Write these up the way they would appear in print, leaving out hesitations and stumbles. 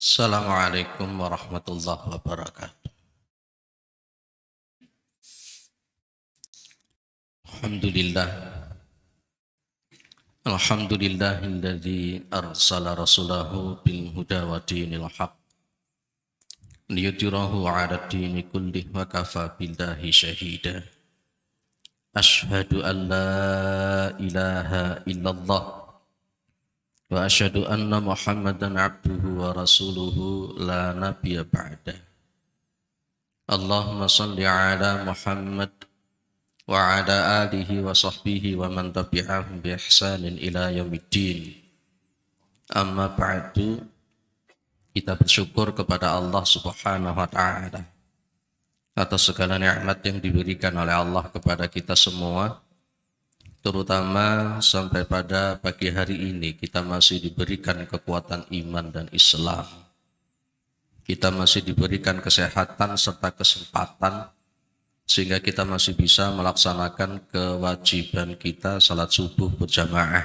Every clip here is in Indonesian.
Assalamualaikum warahmatullahi wabarakatuh. Alhamdulillah. Alhamdulillahilladzi arsala rasulahu bil huda wa dinil haq liyudhhirahu 'ala dini kullih wa kafa billahi syahida. Asyhadu an la ilaha illallah wa asyhadu anna Muhammadan 'abduhu wa rasuluhu la nabiyya ba'dah. Allahumma shalli 'ala Muhammad wa ala alihi wa sahbihi wa man tabi'ahum bi ihsanin ila yaumiddin. Amma ba'du, kita bersyukur kepada Allah Subhanahu wa taala atas segala nikmat yang diberikan oleh Allah kepada kita semua, terutama sampai pada pagi hari ini kita masih diberikan kekuatan iman dan Islam. Kita masih diberikan kesehatan serta kesempatan sehingga kita masih bisa melaksanakan kewajiban kita salat subuh berjamaah,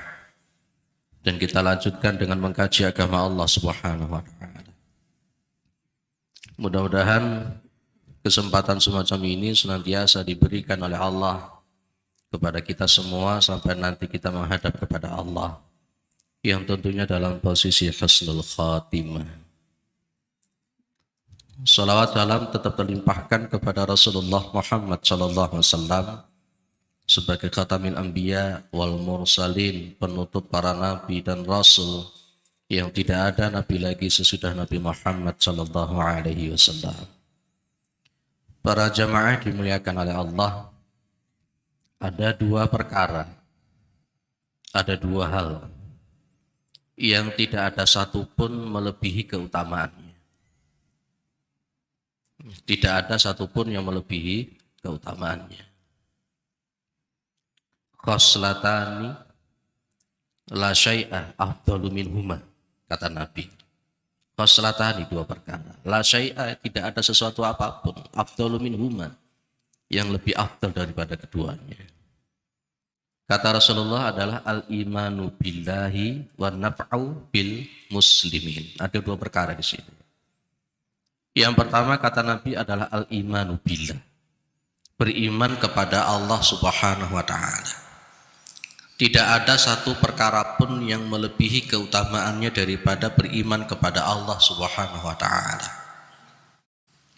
dan kita lanjutkan dengan mengkaji agama Allah Subhanahu wa taala. Mudah-mudahan kesempatan semacam ini senantiasa diberikan oleh Allah kepada kita semua sampai nanti kita menghadap kepada Allah yang tentunya dalam posisi husnul khatimah. Salawat salam tetap terlimpahkan kepada Rasulullah Muhammad sallallahu alaihi wasallam sebagai khatamil anbiya wal mursalin, penutup para nabi dan rasul yang tidak ada nabi lagi sesudah Nabi Muhammad sallallahu alaihi wasallam. Para jamaah dimuliakan oleh Allah, ada dua perkara, ada dua hal yang tidak ada satupun melebihi keutamaannya. Tidak ada satupun yang melebihi keutamaannya. Khoslatani la syai'a afdalu minhuma, kata Nabi. Khoslatani, dua perkara. La syai'a, tidak ada sesuatu apapun, afdalu minhuma, yang lebih afdal daripada keduanya. Kata Rasulullah adalah al-imanu billahi wa naf'u bil muslimin. Ada dua perkara di sini. Yang pertama kata Nabi adalah al-imanu billah, beriman kepada Allah Subhanahu wa taala. Tidak ada satu perkara pun yang melebihi keutamaannya daripada beriman kepada Allah Subhanahu wa taala.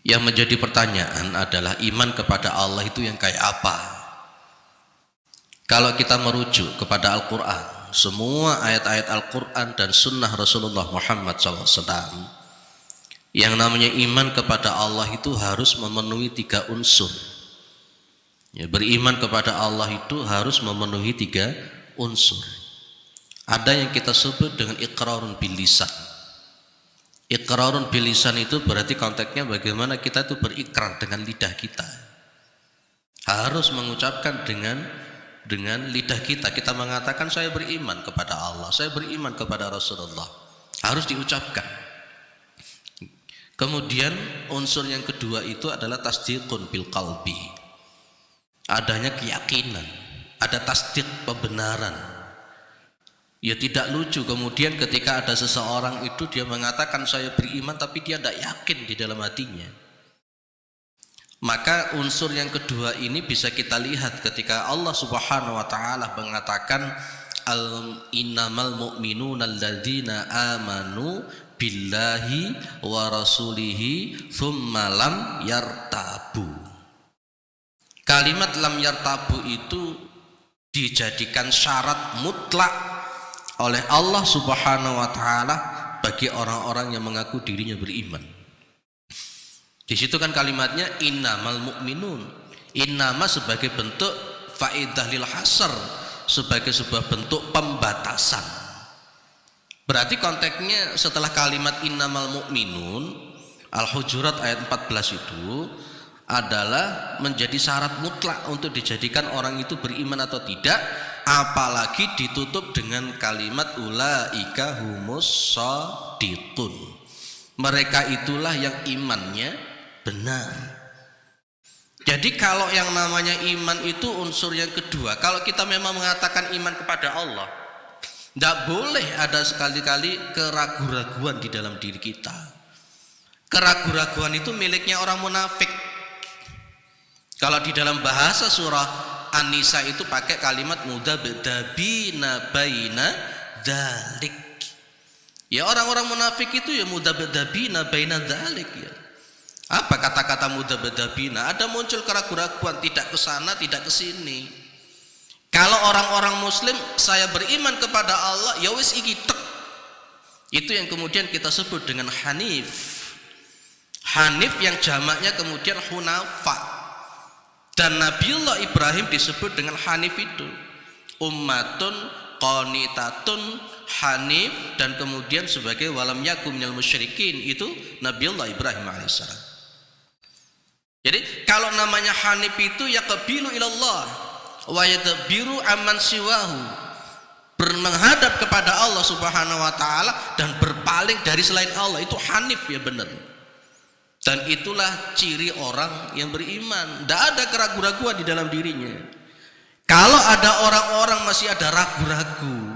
Yang menjadi pertanyaan adalah iman kepada Allah itu yang kayak apa? Kalau kita merujuk kepada Al-Quran, semua ayat-ayat Al-Quran dan sunnah Rasulullah Muhammad SAW, yang namanya iman kepada Allah itu harus memenuhi tiga unsur. Ya, beriman kepada Allah itu harus memenuhi tiga unsur. Ada yang kita sebut dengan iqrarun bil lisan. Iqrarun bil lisan itu berarti konteksnya bagaimana kita itu berikrar dengan lidah kita. Harus mengucapkan dengan lidah kita. Kita mengatakan saya beriman kepada Allah, saya beriman kepada Rasulullah. Harus diucapkan. Kemudian unsur yang kedua itu adalah tasdiqun bil qalbi. Adanya keyakinan, ada tasdik, pembenaran. Ya tidak lucu kemudian ketika ada seseorang itu dia mengatakan saya beriman tapi dia tidak yakin di dalam hatinya. Maka unsur yang kedua ini bisa kita lihat ketika Allah Subhanahu wa taala mengatakan innamal mu'minuna alladzina amanu billahi wa rasulihi thumma lam yartabu. Kalimat lam yartabu itu dijadikan syarat mutlak oleh Allah Subhanahu wa taala bagi orang-orang yang mengaku dirinya beriman. Di situ kan kalimatnya innamal mu'minun. Innama sebagai bentuk faidah lil hasr, sebagai sebuah bentuk pembatasan. Berarti konteksnya setelah kalimat innamal mu'minun, Al-Hujurat ayat 14 itu adalah menjadi syarat mutlak untuk dijadikan orang itu beriman atau tidak, apalagi ditutup dengan kalimat ulaika humus shadiqun. Mereka itulah yang imannya benar. Jadi kalau yang namanya iman itu unsur yang kedua, kalau kita memang mengatakan iman kepada Allah, Tidak boleh ada sekali-kali keraguan-raguan di dalam diri kita. Keraguan-raguan itu miliknya orang munafik. Kalau di dalam bahasa surah An-Nisa itu pakai kalimat mudabdabina baina dzalik. Ya orang-orang munafik itu ya mudabdabina baina dzalik ya. Apa kata-kata mudabdabina? Ada muncul keraguan-raguan, tidak ke sana, tidak ke sini. Kalau orang-orang muslim saya beriman kepada Allah, ya wis iki tek. Itu yang kemudian kita sebut dengan hanif. Hanif yang jamaknya kemudian hunafa. Dan Nabiullah Ibrahim disebut dengan hanif itu. Ummatun qanitatun hanif, dan kemudian sebagai walam yakum minal musyrikin, itu Nabiullah Ibrahim alaihissalam. Jadi kalau namanya hanif itu yaqbilu ilallah wa yadbiru amman siwahu, menghadap kepada Allah Subhanahu wa taala dan berpaling dari selain Allah, itu hanif ya benar. Dan itulah ciri orang yang beriman, tidak ada keraguan-raguan di dalam dirinya. Kalau ada orang-orang masih ada ragu-ragu,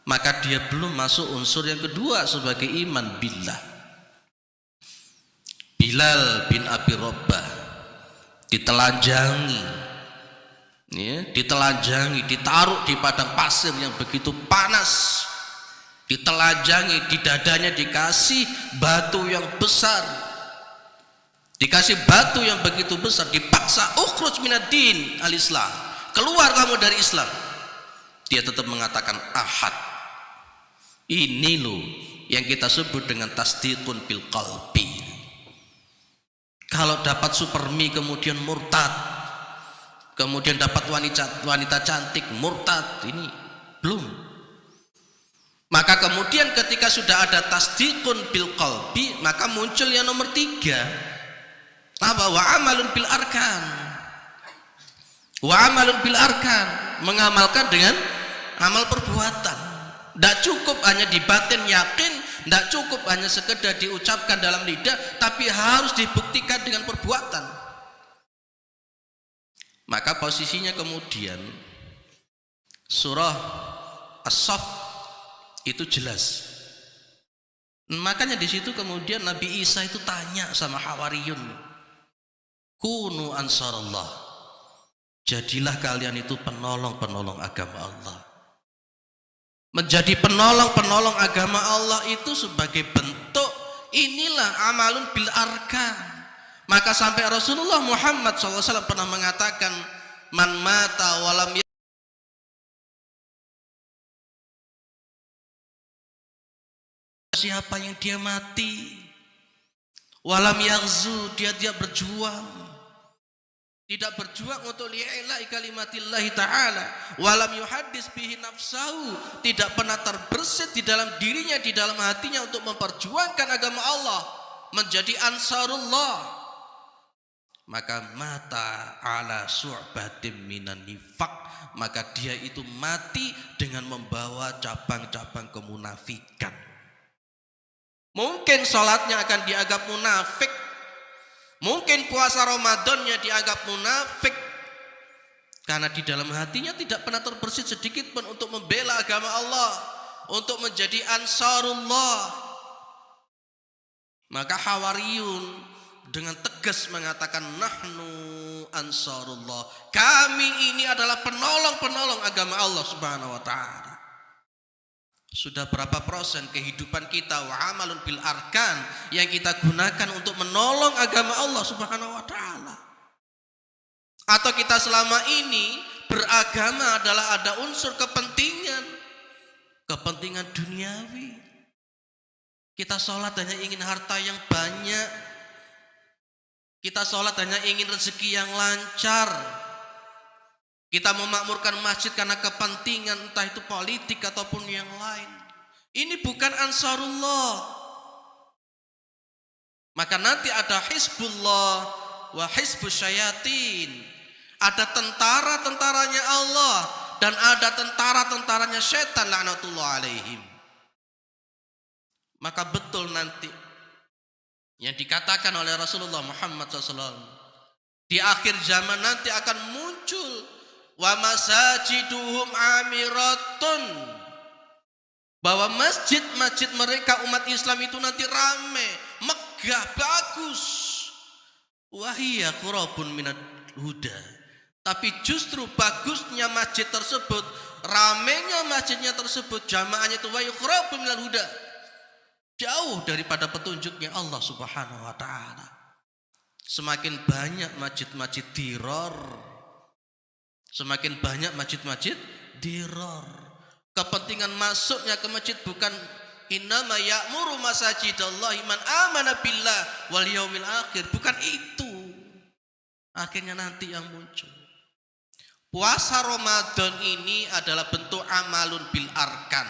maka dia belum masuk unsur yang kedua sebagai iman billah. Bilal bin Abi Rabah ditelanjangi, ya, ditelanjangi, ditaruh di padang pasir yang begitu panas, ditelanjangi, di dadanya dikasih batu yang besar, dikasih batu yang begitu besar, dipaksa ukhruj minad-din al-Islam, keluar kamu dari Islam. Dia tetap mengatakan ahad. Ini loh yang kita sebut dengan tasdiqun bil qalbi. Kalau dapat supermi kemudian murtad, kemudian dapat wanita cantik murtad, ini belum. Maka kemudian ketika sudah ada tasdiqun bil qalbi, maka muncul yang nomor 3. Apa? Wa amalun bil arkan. Wa amalun bil arkan, mengamalkan dengan amal perbuatan. Tidak cukup hanya di batin yakin, tidak cukup hanya sekedar diucapkan dalam lidah, tapi harus dibuktikan dengan perbuatan. Maka posisinya kemudian surah As-Saff itu jelas. Makanya di situ kemudian Nabi Isa itu tanya sama Hawariyun, kunu ansarallah, jadilah kalian itu penolong-penolong agama Allah. Menjadi penolong-penolong agama Allah itu sebagai bentuk inilah amalun bil arkan. Maka sampai Rasulullah Muhammad SAW pernah mengatakan, man mata walam siapa yang dia mati walam yaghzu, dia berjuang, tidak berjuang untuk li'ila'i kalimatillahi ta'ala, walam yuhaddis bihi nafsahu, tidak pernah terbersit di dalam dirinya, di dalam hatinya untuk memperjuangkan agama Allah, menjadi ansarullah, maka mata ala su'batim minan nifaq, maka dia itu mati dengan membawa cabang-cabang kemunafikan. Mungkin sholatnya akan dianggap munafik, mungkin puasa Ramadannya dianggap munafik, karena di dalam hatinya tidak pernah terbersit sedikit pun untuk membela agama Allah, untuk menjadi ansarullah. Maka Hawariyun dengan tegas mengatakan, nahnu ansarullah, kami ini adalah penolong-penolong agama Allah Subhanahu wa ta'ala. Sudah berapa persen kehidupan kita wa amalun bil arkan yang kita gunakan untuk menolong agama Allah Subhanahu wa ta'ala? Atau kita selama ini beragama adalah ada unsur kepentingan duniawi. Kita sholat hanya ingin harta yang banyak, kita sholat hanya ingin rezeki yang lancar, kita memakmurkan masjid karena kepentingan entah itu politik ataupun yang lain. Ini bukan ansarullah. Maka nanti ada hizbullah wa hizbus syayatin. Ada tentara-tentaranya Allah dan ada tentara-tentaranya syaitan laknatullah alaihim. Maka betul nanti yang dikatakan oleh Rasulullah Muhammad SAW, di akhir zaman nanti akan muncul wa masajiduhum amiratun, bahwa masjid-masjid mereka umat Islam itu nanti rame, megah, bagus. Wahiyya qurabun minad huda. Tapi justru bagusnya masjid tersebut, ramenya masjidnya tersebut, jamaahnya itu wahiyya qurabun minal huda, jauh daripada petunjuknya Allah Subhanahu wa taala. Semakin banyak masjid-masjid diror, semakin banyak masjid-masjid diror. Kepentingan masuknya ke masjid bukan innama ya'muru masajidallahi man amana billah wal yaumil akhir, bukan itu. Akhirnya nanti yang muncul. Puasa Ramadan ini adalah bentuk amalun bil arkan.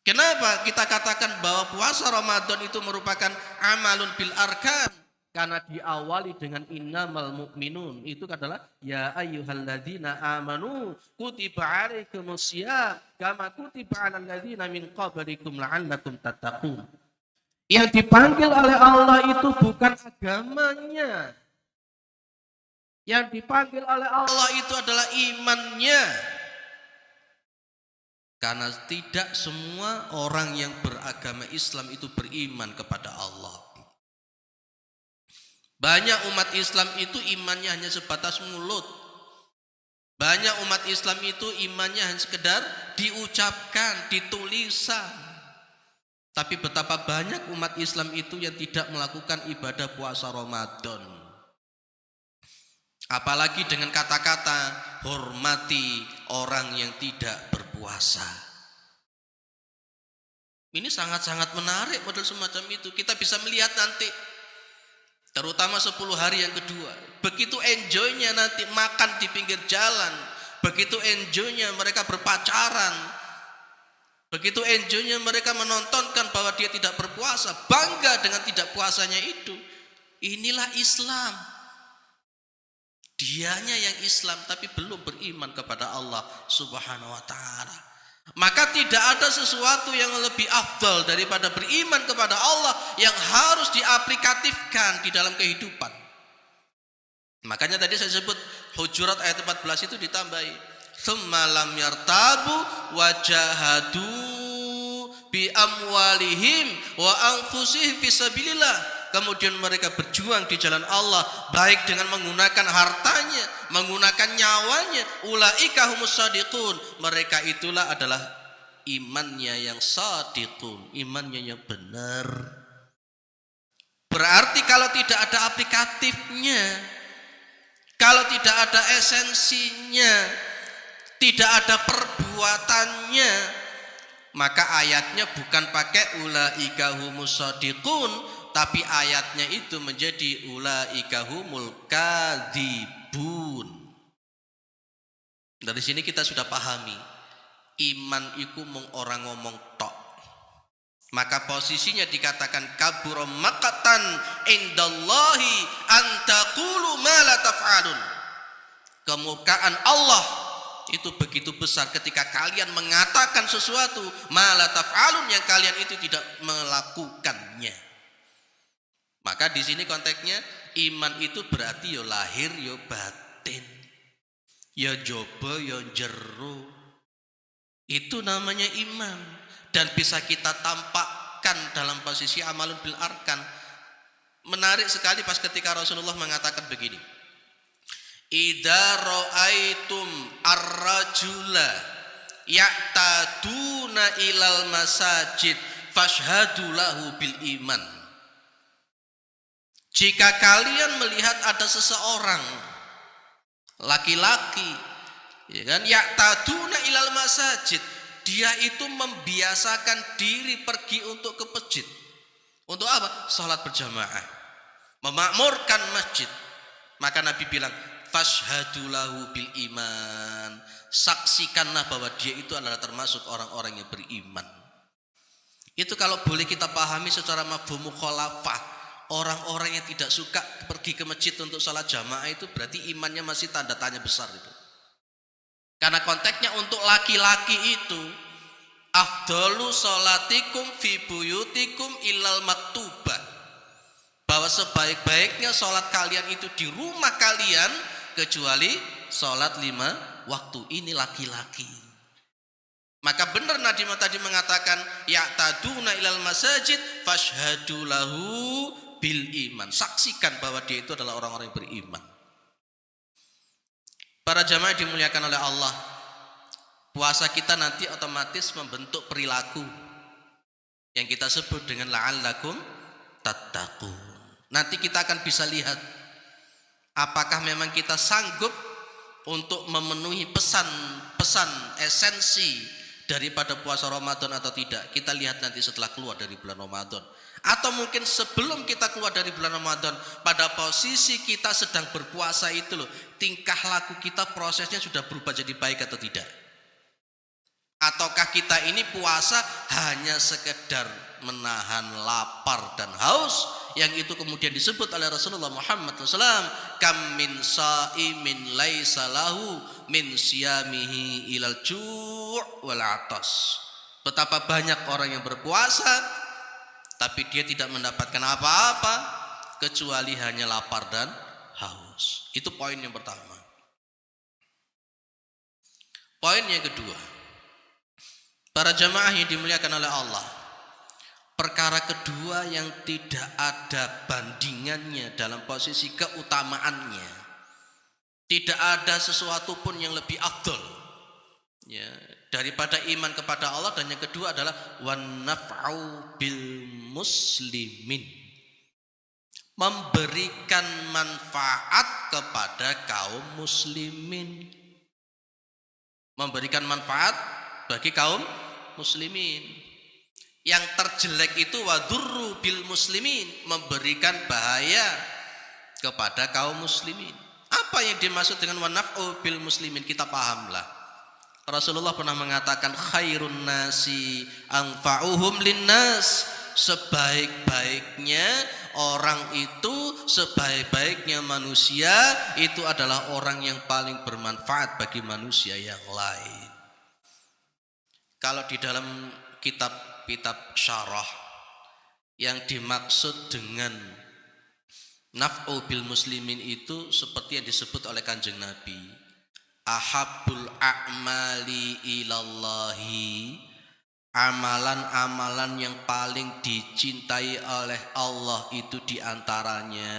Kenapa kita katakan bahwa puasa Ramadan itu merupakan amalun bil arkan? Karena diawali dengan innamal mu'minun, itu adalah ya ayyuhalladzina amanu kutiba alaikumus syiyam kama kutiba alal ladzina min qablikum la'allakum tattaqun. Yang dipanggil oleh Allah itu bukan agamanya. Yang dipanggil oleh Allah itu adalah imannya. Karena tidak semua orang yang beragama Islam itu beriman kepada Allah. Banyak umat Islam itu imannya hanya sebatas mulut. Banyak umat Islam itu imannya hanya sekedar diucapkan, ditulisan. Tapi betapa banyak umat Islam itu yang tidak melakukan ibadah puasa Ramadan. Apalagi dengan kata-kata hormati orang yang tidak berpuasa. Ini sangat-sangat menarik model semacam itu. Kita bisa melihat nanti, terutama 10 hari yang kedua, begitu enjoynya nanti makan di pinggir jalan, begitu enjoynya mereka berpacaran, begitu enjoynya mereka menontonkan bahwa dia tidak berpuasa, bangga dengan tidak puasanya itu. Inilah Islam. Dianya yang Islam tapi belum beriman kepada Allah Subhanahu wa taala. Maka tidak ada sesuatu yang lebih afdal daripada beriman kepada Allah yang harus diaplikatifkan di dalam kehidupan. Makanya tadi saya sebut Hujurat ayat 14 itu ditambahi tsumma lam yartabu wajahadu bi amwalihim wa anfusihim fisabilillah. Kemudian mereka berjuang di jalan Allah, baik dengan menggunakan hartanya, menggunakan nyawanya. Ulaika humus shadiqun. Mereka itulah adalah imannya yang shadiqun, imannya yang benar. Berarti kalau tidak ada aplikatifnya, kalau tidak ada esensinya, tidak ada perbuatannya, maka ayatnya bukan pakai ulaika humus shadiqun, tapi ayatnya itu menjadi ulaika humul kadzibun. Dari sini kita sudah pahami, iman itu mung orang ngomong tok. Maka posisinya dikatakan kabura maqatan indallahi an taqulu ma la taf'alun. Kemurkaan Allah itu begitu besar ketika kalian mengatakan sesuatu ma la taf'alun yang kalian itu tidak melakukannya. Maka di sini konteksnya iman itu berarti yo lahir yo batin, yo jobo yo jero. Itu namanya iman dan bisa kita tampakkan dalam posisi amalun bil arkan. Menarik sekali pas ketika Rasulullah mengatakan begini. Idza ra'aitum ar-rajula ya'taduna ilal masajid fashhadu lahu bil iman. Jika kalian melihat ada seseorang laki-laki, ya kan, ya'taduna ilal masajid, dia itu membiasakan diri pergi untuk ke masjid. Untuk apa? Salat berjamaah, memakmurkan masjid. Maka Nabi bilang, fashhadu lahu bil iman. Saksikanlah bahwa dia itu adalah termasuk orang-orang yang beriman. Itu kalau boleh kita pahami secara mafhum mukhalafah. Orang-orang yang tidak suka pergi ke masjid untuk salat jamaah itu berarti imannya masih tanda tanya besar itu. Karena konteksnya untuk laki-laki itu afdalu sholatikum fi buyutikum ilal maktubah. Bahwa sebaik-baiknya sholat kalian itu di rumah kalian kecuali sholat 5 waktu. Ini laki-laki. Maka benar Nabi tadi mengatakan ya'taduna ilal masajid fashhadu lahu bil iman. Saksikan bahwa dia itu adalah orang-orang yang beriman. Para jamaah dimuliakan oleh Allah. Puasa kita nanti otomatis membentuk perilaku yang kita sebut dengan la'allakum tattaqun. Nanti kita akan bisa lihat apakah memang kita sanggup untuk memenuhi pesan-pesan esensi daripada puasa Ramadan atau tidak. Kita lihat nanti setelah keluar dari bulan Ramadan. Atau mungkin sebelum kita keluar dari bulan Ramadan, pada posisi kita sedang berpuasa itu loh, tingkah laku kita prosesnya sudah berubah jadi baik atau tidak. Ataukah kita ini puasa hanya sekedar menahan lapar dan haus, yang itu kemudian disebut oleh Rasulullah Muhammad SAW, kam min sa'imin laisa lahu min siyamihi ilal ju' wal atas. Betapa banyak orang yang berpuasa tapi dia tidak mendapatkan apa-apa kecuali hanya lapar dan haus. Itu poin yang pertama. Poin yang kedua, para jamaah yang dimuliakan oleh Allah, perkara kedua yang tidak ada bandingannya dalam posisi keutamaannya, tidak ada sesuatu pun yang lebih afdol ya, daripada iman kepada Allah. Dan yang kedua adalah wan naf'u bil muslimin, memberikan manfaat kepada kaum muslimin, memberikan manfaat bagi kaum muslimin. Yang terjelek itu wadurru bil muslimin, memberikan bahaya kepada kaum muslimin. Apa yang dimaksud dengan wanaf'u bil muslimin? Kita pahamlah. Rasulullah pernah mengatakan khairun nasi anfa'uhum linnas. Sebaik-baiknya orang itu, sebaik-baiknya manusia itu adalah orang yang paling bermanfaat bagi manusia yang lain. Kalau di dalam kitab syarah, yang dimaksud dengan naf'u bil muslimin itu seperti yang disebut oleh Kanjeng Nabi, ahabbul a'mali ilallahi, amalan-amalan yang paling dicintai oleh Allah itu diantaranya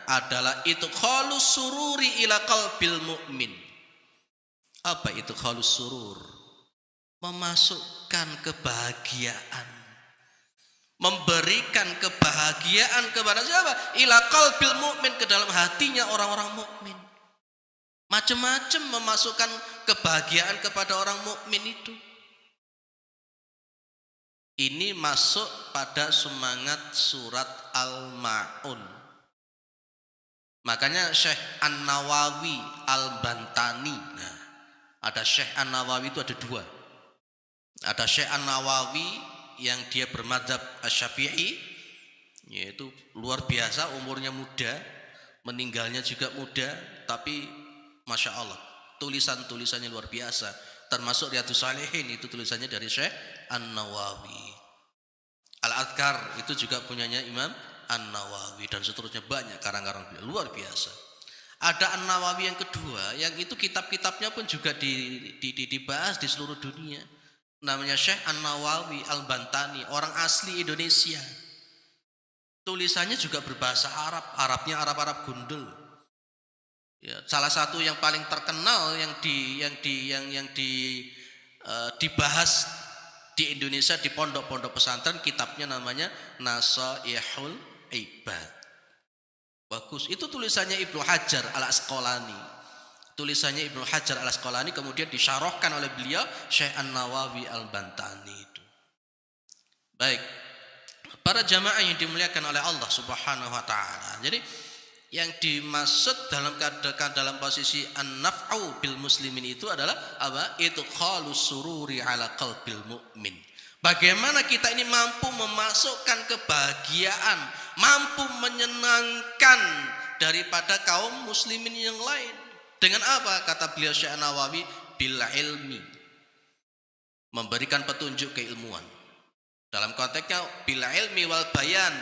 adalah idkhalus sururi ila qalbil mu'min. Apa itu idkhalus surur? Memasukkan kebahagiaan, memberikan kebahagiaan kepada siapa? Ila qalbil mu'min, ke dalam hatinya orang-orang mukmin. Macam-macam memasukkan kebahagiaan kepada orang mukmin itu. Ini masuk pada semangat surat Al-Ma'un. Makanya Syekh An-Nawawi Al-Bantani, nah, ada Syekh An-Nawawi itu ada dua. Ada Syekh An-Nawawi yang dia bermadzhab Asy-Syafi'i, yaitu luar biasa, umurnya muda, meninggalnya juga muda, tapi Masya Allah tulisan-tulisannya luar biasa. Termasuk Riyadhus Shalihin, itu tulisannya dari Syekh An-Nawawi. Al-Adhkar itu juga punyanya Imam An-Nawawi, dan seterusnya banyak karang-karang beliau, luar biasa. Ada An-Nawawi yang kedua, yang itu kitab-kitabnya pun juga dibahas di seluruh dunia. Namanya Syekh An-Nawawi Al-Bantani, orang asli Indonesia. Tulisannya juga berbahasa Arab, Arabnya Arab-Arab gundul. Ya, salah satu yang paling terkenal yang dibahas di Indonesia di pondok-pondok pesantren, kitabnya namanya Nasaihul Ibad. Bagus. Itu tulisannya Ibnu Hajar Al-Asqalani. Tulisannya Ibnu Hajar Al-Asqalani kemudian disyarahkan oleh beliau Syekh An-Nawawi Al-Bantani itu. Baik. Para jamaah yang dimuliakan oleh Allah Subhanahu wa taala. Jadi yang dimaksud dalam posisi an-naf'u bil muslimin itu adalah apa? Idkhalus sururi ala qalbil mu'min. Bagaimana kita ini mampu memasukkan kebahagiaan, mampu menyenangkan daripada kaum muslimin yang lain. Dengan apa? Kata beliau Syekh Nawawi, bil ilmi. Memberikan petunjuk keilmuan. Dalam konteksnya bil ilmi wal bayan,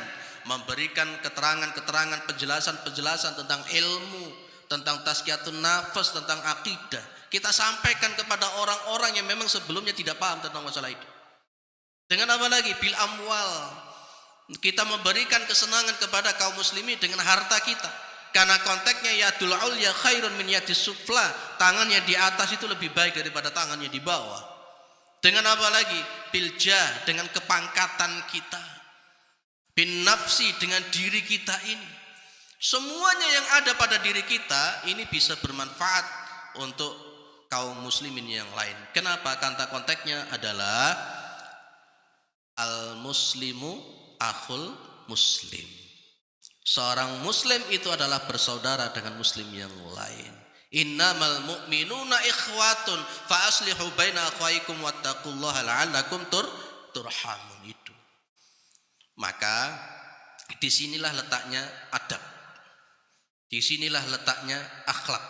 memberikan keterangan-keterangan, penjelasan-penjelasan tentang ilmu, tentang tazkiyatun nafas, tentang akidah. Kita sampaikan kepada orang-orang yang memang sebelumnya tidak paham tentang masalah itu. Dengan apa lagi? Bil amwal. Kita memberikan kesenangan kepada kaum muslimin dengan harta kita. Karena konteksnya yadul ulya khairun min yadis sufla. Tangannya di atas itu lebih baik daripada tangannya di bawah. Dengan apa lagi? Bil jah, dengan kepangkatan kita. Bin nafsi, dengan diri kita ini. Semuanya yang ada pada diri kita ini bisa bermanfaat untuk kaum muslimin yang lain. Kenapa? Karena konteksnya adalah al-muslimu akhul muslim. Seorang muslim itu adalah bersaudara dengan muslim yang lain. Innamal mu'minuna ikhwatun fa aslihu baina akhwaikum wattaqullaha la'allakum turhamun itu. Maka disinilah letaknya adab. Disinilah letaknya akhlak.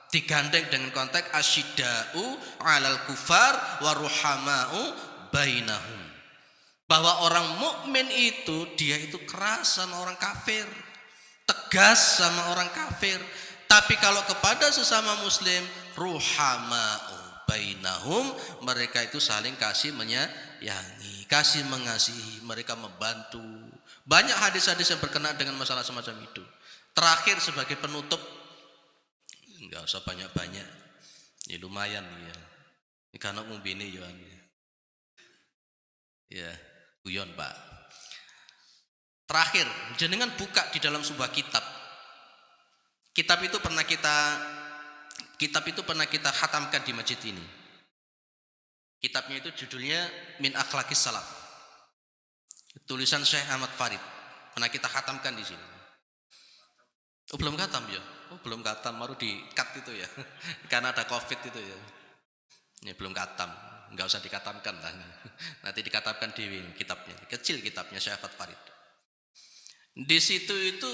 Digandeng dengan konteks asyidda'u 'alal kufar wa ruhama'u bainahum. Bahwa orang mukmin itu dia itu keras sama orang kafir, tegas sama orang kafir. Tapi kalau kepada sesama muslim, ruhama'u bainahum, mereka itu saling kasih menyayangi, kasih mengasihi, mereka membantu. Banyak hadis-hadis yang berkenaan dengan masalah semacam itu. Terakhir sebagai penutup, enggak usah banyak-banyak, ya lumayan ya. Ini karena umbine ya. Guyon Pak. Terakhir, jenengan buka di dalam sebuah kitab. Kitab itu pernah kita khatamkan di masjid ini. Kitabnya itu judulnya Min Akhlaqis Salaf. Tulisan Syekh Ahmad Farid. Pernah kita khatamkan di sini. Oh, belum khatam ya? Oh, belum khatam, baru di-cut itu ya. Karena ada Covid itu ya. Ini belum khatam. Enggak usah dikatamkan lah. Nanti dikatamkan di kitabnya. Kecil kitabnya Syekh Ahmad Farid. Di situ itu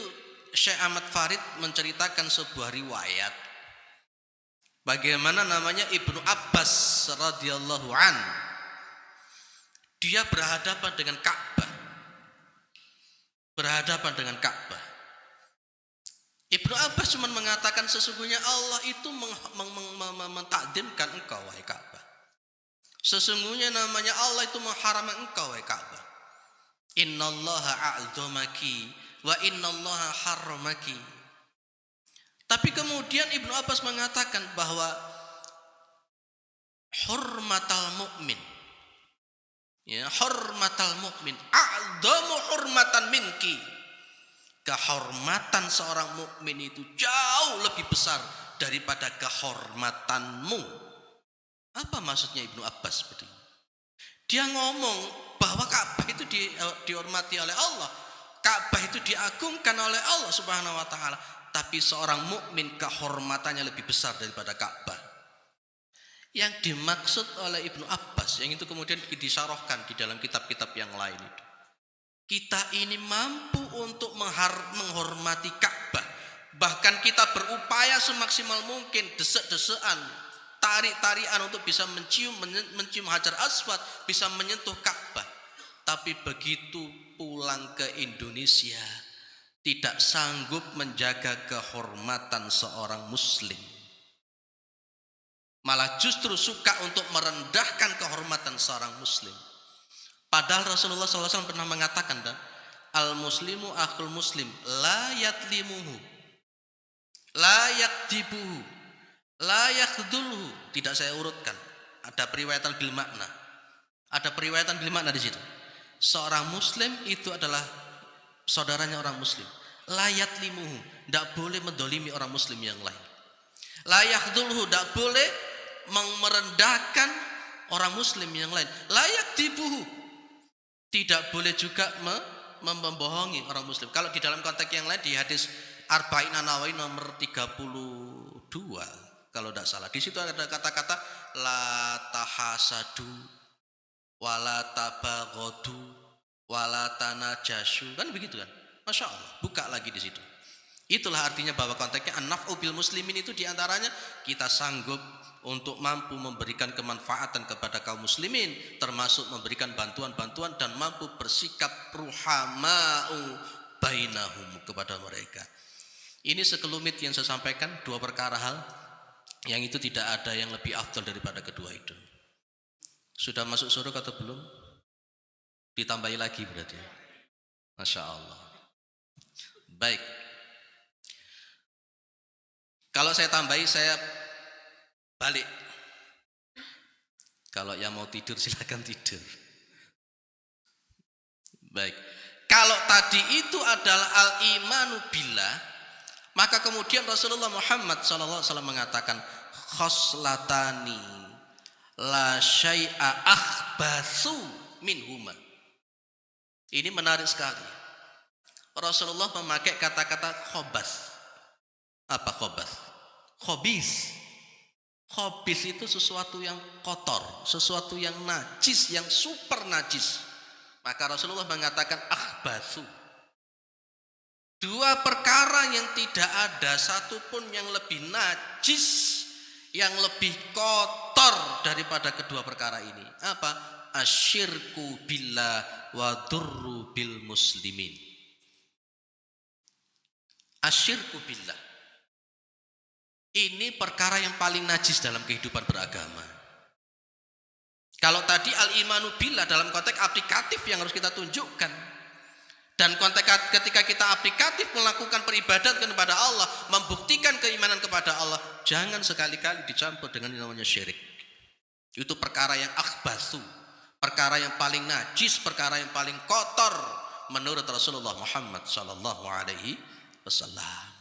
Syekh Ahmad Farid menceritakan sebuah riwayat. Bagaimana namanya Ibnu Abbas radhiyallahu an. Dia berhadapan dengan Ka'bah. Berhadapan dengan Ka'bah. Ibnu Abbas cuma mengatakan sesungguhnya Allah itu mentakdimkan engkau wahai Ka'bah. Sesungguhnya namanya Allah itu mengharamkan engkau wahai Ka'bah. Innallaha a'dzamaki wa innallaha harramaki. Tapi kemudian Ibnu Abbas mengatakan bahwa hurmatal mukmin, ya, hurmatal mukmin a'dzamu hurmatan minki. Kehormatan seorang mukmin itu jauh lebih besar daripada kehormatanmu. Apa maksudnya Ibnu Abbas seperti ini? Dia ngomong bahwa Ka'bah itu dihormati oleh Allah. Ka'bah itu diagungkan oleh Allah Subhanahu wa taala, tapi seorang mukmin kehormatannya lebih besar daripada Ka'bah. Yang dimaksud oleh Ibnu Abbas, yang itu kemudian disyarahkan di dalam kitab-kitab yang lain itu. Kita ini mampu untuk menghormati Ka'bah. Bahkan kita berupaya semaksimal mungkin, desek-desekan, tarik-tarikan untuk bisa mencium Hajar Aswad, bisa menyentuh Ka'bah. Tapi begitu pulang ke Indonesia, tidak sanggup menjaga kehormatan seorang muslim. Malah justru suka untuk merendahkan kehormatan seorang muslim. Padahal Rasulullah SAW pernah mengatakan, al-muslimu akhul muslim, la yatlimuhu, la yakdibuhu, la yakhdulhu. Tidak saya urutkan. Ada periwayatan bil makna. Ada periwayatan bil makna di situ. Seorang muslim itu adalah saudaranya orang muslim. La yatlimuhu, tidak boleh mendolimi orang muslim yang lain. La yakhdulhu, tidak boleh merendahkan orang muslim yang lain. La yakdibuhu, tidak boleh juga membohongi orang muslim. Kalau di dalam konteks yang lain, di hadis Arba'in An-Nawawi nomor 32 kalau tidak salah, di situ ada kata-kata la tahasadu wala tabaghadu wala tanajashu, kan begitu kan? Masya Allah, buka lagi di situ. Itulah artinya bahwa konteksnya an-naf'u bil muslimin itu diantaranya kita sanggup untuk mampu memberikan kemanfaatan kepada kaum muslimin, termasuk memberikan bantuan-bantuan dan mampu bersikap ruhama'u bainahum kepada mereka. Ini sekelumit yang saya sampaikan, dua perkara hal. Yang itu tidak ada yang lebih afdal daripada kedua itu. Sudah masuk surga atau belum? Ditambahi lagi berarti. Masya Allah. Baik. Kalau saya tambahi, saya balik. Kalau yang mau tidur silakan tidur. Baik. Kalau tadi itu adalah al-imanu billah, maka kemudian Rasulullah Muhammad SAW mengatakan khoslatani la syai'a akhbatsu minhuma. Ini menarik sekali. Rasulullah memakai kata-kata khobas. Apa khobas? Khobis. Khobis itu sesuatu yang kotor, sesuatu yang najis, yang super najis. Maka Rasulullah mengatakan akhbatsu. Dua perkara yang tidak ada satupun yang lebih najis, yang lebih kotor daripada kedua perkara ini. Apa? Asyirku billah wa durru bil muslimin. Asyirku billah. Ini perkara yang paling najis dalam kehidupan beragama. Kalau tadi al-imanu billah dalam konteks aplikatif yang harus kita tunjukkan. Dan konteks ketika kita aplikatif melakukan peribadatan kepada Allah, membuktikan keimanan kepada Allah, jangan sekali-kali dicampur dengan yang namanya syirik. Itu perkara yang akhbatsu, perkara yang paling najis, perkara yang paling kotor menurut Rasulullah Muhammad sallallahu alaihi wasallam.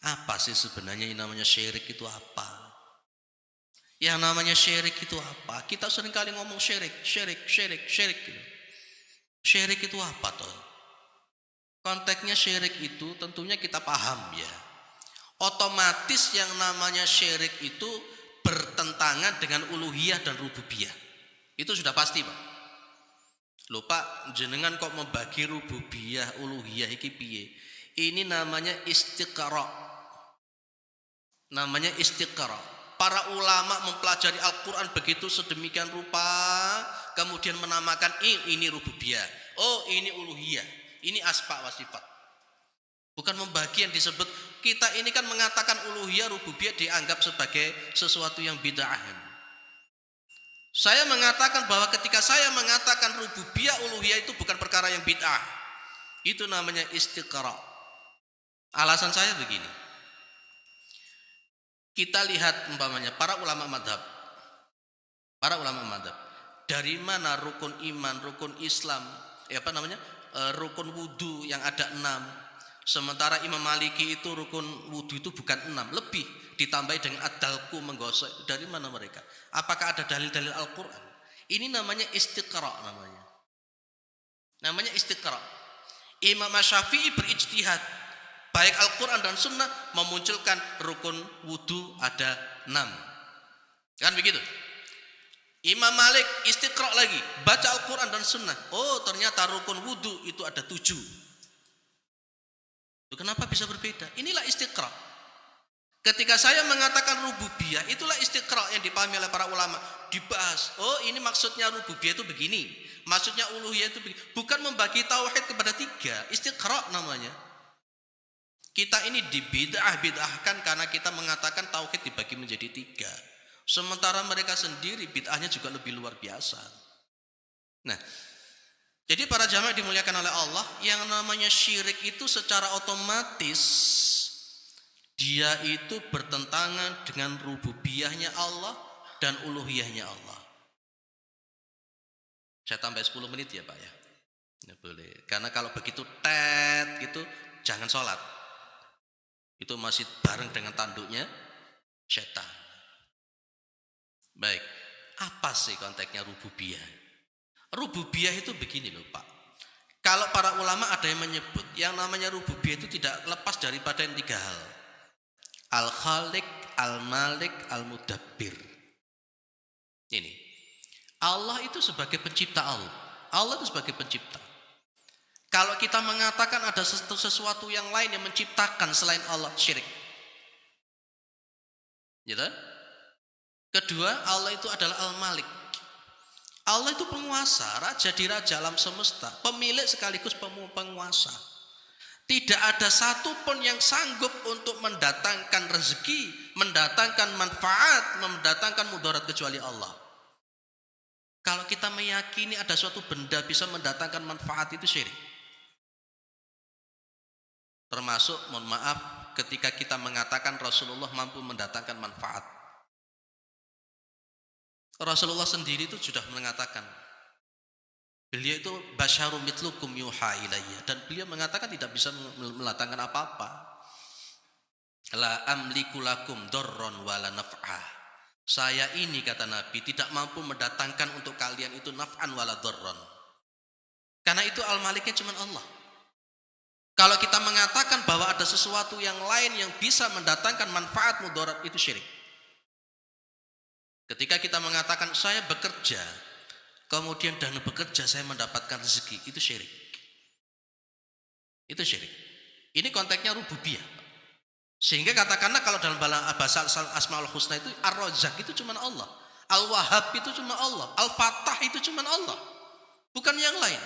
Apa sih sebenarnya yang namanya syirik itu apa? Yang namanya syirik itu apa? Kita seringkali ngomong syirik. Syirik itu apa toh? Konteksnya syirik itu tentunya kita paham ya. Otomatis yang namanya syirik itu bertentangan dengan uluhiyah dan rububiyah. Itu sudah pasti, Pak. Lupa jenengan kok membagi rububiyah, uluhiyah iki piye? Ini namanya istiqra'. Namanya istiqra'. Para ulama mempelajari Al-Quran begitu sedemikian rupa, kemudian menamakan ini rububiyah, oh ini uluhiyah, ini asma wa sifat. Bukan membagi yang disebut, kita ini kan mengatakan uluhiyah, rububiyah dianggap sebagai sesuatu yang bid'ah. Saya mengatakan bahwa ketika saya mengatakan rububiyah, uluhiyah itu bukan perkara yang bid'ah. Itu namanya istiqra'. Alasan saya begini. Kita lihat umpamanya para ulama madhab. Dari mana rukun iman, rukun Islam, rukun wudu yang ada 6. Sementara Imam Maliki itu rukun wudu itu bukan 6, lebih ditambah dengan ad-dalku menggosok. Dari mana mereka? Apakah ada dalil-dalil Al-Quran? Ini namanya istiqra' namanya istiqra'. Imam Syafi'i berijtihad. Baik Al-Quran dan Sunnah memunculkan rukun wudu ada 6. Kan begitu? Imam Malik istiqra' lagi, baca Al-Quran dan Sunnah. Oh ternyata rukun wudu itu ada 7. Kenapa bisa berbeda? Inilah istiqra'. Ketika saya mengatakan rububiyah, itulah istiqra' yang dipahami oleh para ulama. Dibahas, oh ini maksudnya rububiyah itu begini, maksudnya uluhiyah itu begini. Bukan membagi tauhid kepada 3, istiqra' namanya. Kita ini dibid'ahkan karena kita mengatakan tauhid dibagi menjadi 3. Sementara mereka sendiri bid'ahnya juga lebih luar biasa. Nah, jadi para jamaah dimuliakan oleh Allah, yang namanya syirik itu secara otomatis dia itu bertentangan dengan rububiyahnya Allah dan uluhiyahnya Allah. Saya tambah 10 menit ya Pak ya. Ya boleh. Karena kalau begitu gitu jangan sholat. Itu masih bareng dengan tanduknya setan. Baik, apa sih konteksnya rububiyah? Rububiyah itu begini loh Pak. Kalau para ulama ada yang menyebut yang namanya rububiyah itu tidak lepas daripada yang 3 hal. Al-Khaliq, Al-Malik, Al-Mudabbir. Ini. Allah itu sebagai pencipta Allah. Allah itu sebagai pencipta. Kalau kita mengatakan ada sesuatu yang lain yang menciptakan selain Allah, syirik. Gitu? Kedua, Allah itu adalah Al-Malik. Allah itu penguasa, raja di raja alam semesta, pemilik sekaligus penguasa. Tidak ada satupun yang sanggup untuk mendatangkan rezeki mendatangkan manfaat, mendatangkan mudarat kecuali Allah. Kalau kita meyakini ada suatu benda bisa mendatangkan manfaat, itu syirik. Termasuk, mohon maaf, ketika kita mengatakan Rasulullah mampu mendatangkan manfaat. Rasulullah sendiri itu sudah mengatakan, beliau itu basyarum mitlukum yuha ilayya, dan beliau mengatakan tidak bisa mendatangkan apa-apa. La amliku lakum darron wala naf'ah. Saya ini, kata Nabi, tidak mampu mendatangkan untuk kalian itu naf'an wala darron. Karena itu al-maliknya cuma Allah. Kalau kita mengatakan bahwa ada sesuatu yang lain yang bisa mendatangkan manfaat mudarat, itu syirik. Ketika kita mengatakan saya bekerja, kemudian dan bekerja saya mendapatkan rezeki, itu syirik. Itu syirik. Ini konteksnya rububiyah. Sehingga katakanlah kalau dalam bahasa Asmaul Husna itu Ar-Razzaq itu cuma Allah, Al-Wahhab itu cuma Allah, Al-Fattah itu cuma Allah, bukan yang lain.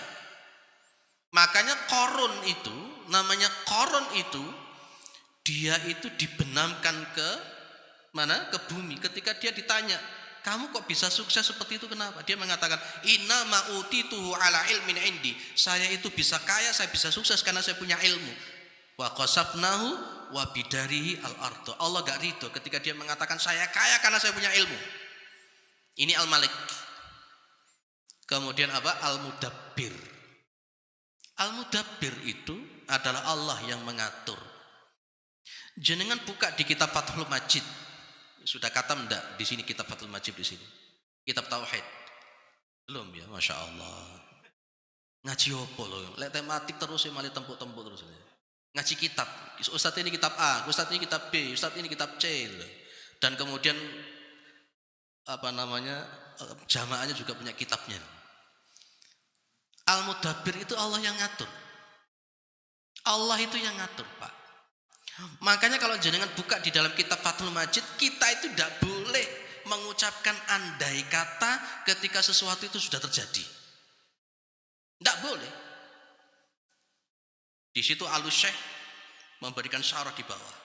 Makanya Qarun itu, namanya Qarun itu, dia itu dibenamkan ke mana? Ke bumi. Ketika dia ditanya, kamu kok bisa sukses seperti itu, kenapa? Dia mengatakan, inna ma'utituhu ala ilmin indi. Saya itu bisa kaya, saya bisa sukses karena saya punya ilmu. Wa qasafnahu wa bidarihi al-ardo. Allah gak ridho ketika dia mengatakan saya kaya karena saya punya ilmu. Ini al-Malik. Kemudian apa? Al-Mudabbir. Al-Mudabbir itu adalah Allah yang mengatur. Jenengan buka di kitab Fathul Majid. Sudah katam enggak di sini kitab Fathul Majid di sini? Kitab Tauhid. Belum ya, Masya Allah. Ngaji apa loh? Lek tematik terus ya, malah tempuk-tempuk terus. Ngaji kitab, Ustadz ini kitab A, Ustadz ini kitab B, Ustadz ini kitab C, dan kemudian apa namanya, jamaahnya juga punya kitabnya. Al-Mudabbir itu Allah yang ngatur. Allah itu yang ngatur, Pak. Makanya kalau jenengan buka di dalam kitab Fathul Majid, kita itu tidak boleh mengucapkan andai kata ketika sesuatu itu sudah terjadi. Tidak boleh. Di situ Al-Syekh memberikan syarah di bawah.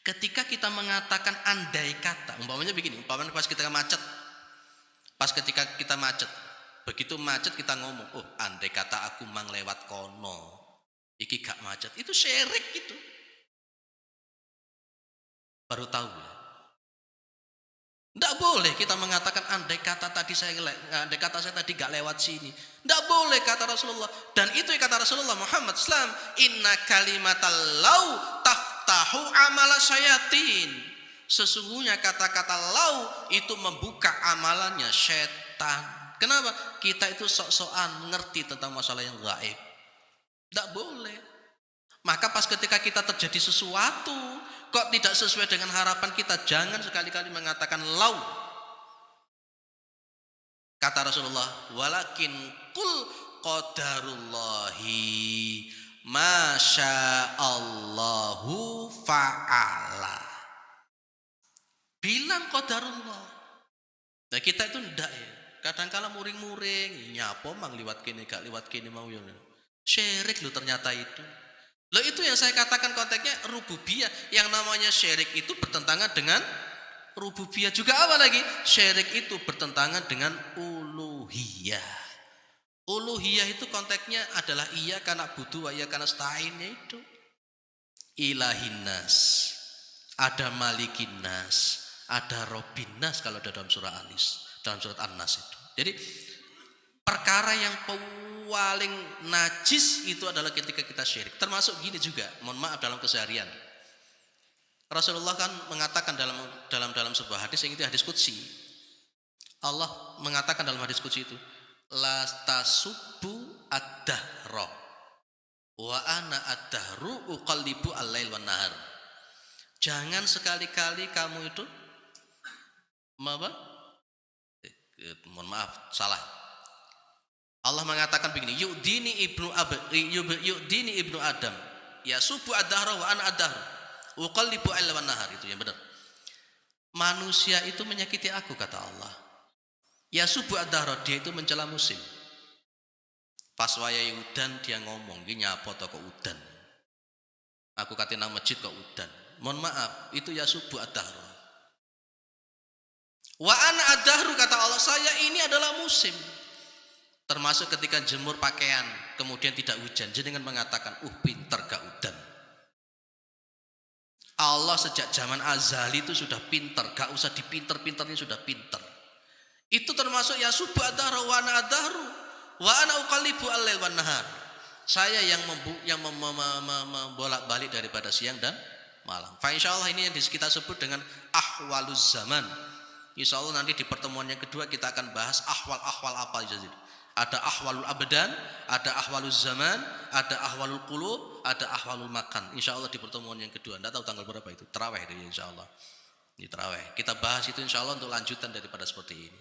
Ketika kita mengatakan andai kata, umpamanya begini, umpamanya pas kita macet, begitu macet kita ngomong, oh andai kata aku mang lewat kono, iki gak macet, itu syirik gitu. Baru tahu ya. Tidak boleh kita mengatakan andai kata saya tadi gak lewat sini. Tidak boleh kata Rasulullah. Dan itu kata Rasulullah Muhammad SAW, inna kalimatal lau taftahu amala syayatin. Sesungguhnya kata-kata lau itu membuka amalannya setan. Kenapa? Kita itu sok-sokan ngerti tentang masalah yang gaib. Tidak boleh. Maka pas ketika kita terjadi sesuatu kok tidak sesuai dengan harapan kita, jangan sekali-kali mengatakan lau. Kata Rasulullah, walakin qul qadarullahi masyaallahu fa'ala. Bilang qadarullah. Nah kita itu ndak ya. Kadang-kala muring-muring, nyapa mang liwat kene gak liwat kene mau ya. Syirik lo ternyata itu. Loh itu yang saya katakan konteksnya rububiyah. Yang namanya syirik itu bertentangan dengan rububiyah. Juga apa lagi? Syirik itu bertentangan dengan uluhiyah. Uluhiyah itu konteksnya adalah iya karena butuh, iya karena sta'innya itu. Ilahinnas, ada malikinnas, ada robinnas kalau dalam surah dalam surat An-Nas itu. Jadi perkara yang paling najis itu adalah ketika kita syirik. Termasuk gini juga, mohon maaf dalam keseharian. Rasulullah kan mengatakan dalam sebuah hadis, yang itu hadis qudsi. Allah mengatakan dalam hadis qudsi itu, la tasubbu ad-dahra wa ana ad-dahru uqallibu al-lail wan nahar. Jangan sekali-kali kamu itu mohon maaf, salah. Allah mengatakan begini, yu'dini ibnu Adam, ya subuh ad-dahra wa ana ad-dahr, uqallibu al-lail wan nahar. Itu yang benar. Manusia itu menyakiti aku, kata Allah. Ya subuh ad-dahra, dia itu mencela musim. Pas wayai udan dia ngomong, iki nyapa to kok udan. Aku kate nang masjid kok udan. Mohon maaf, itu yasubbu ad-dahru. Wa ana ad-dahru, kata Allah, saya ini adalah musim. Termasuk ketika jemur pakaian, kemudian tidak hujan, jenengan mengatakan, pinter gak udan. Allah sejak zaman azali itu sudah pinter, gak usah dipinter-pinternya, sudah pinter. Itu termasuk yasubbu ad-dahru wa ana ad-dahru wa ana uqallibu al-lail wan nahar. Saya yang membolak-balik daripada siang dan malam. Fa insyaallah ini yang kita sebut dengan ahwaluz zaman. Insyaallah nanti di pertemuan yang kedua kita akan bahas ahwal-ahwal apa saja. Ada ahwalul abdan, ada ahwaluz zaman, ada ahwalul qulub, ada ahwalul makan. Insyaallah di pertemuan yang kedua. Enggak tahu tanggal berapa itu. Tarawih itu insyaallah. Ini tarawih. Kita bahas itu insyaallah untuk lanjutan daripada seperti ini.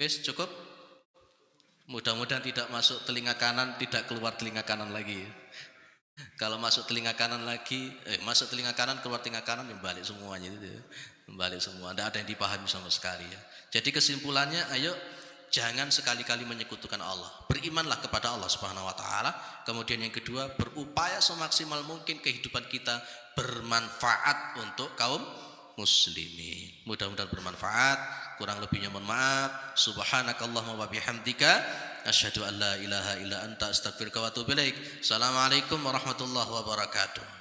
Wes cukup. Mudah-mudahan tidak masuk telinga kanan, tidak keluar telinga kanan lagi. Kalau masuk telinga kanan lagi, masuk telinga kanan, keluar telinga kanan, balik semuanya itu. Balik semua. Tidak ada yang dipahami sama sekali ya. Jadi kesimpulannya, ayo jangan sekali-kali menyekutukan Allah. Berimanlah kepada Allah Subhanahu wa taala. Kemudian yang kedua, berupaya semaksimal mungkin kehidupan kita bermanfaat untuk kaum muslimin. Mudah-mudahan bermanfaat. Kurang lebihnya mohon maaf. Subhanakallahumma wa bihamdika asyhadu an la ilaha illa anta astaghfiruka wa atubu ilaik. Assalamualaikum warahmatullahi wabarakatuh.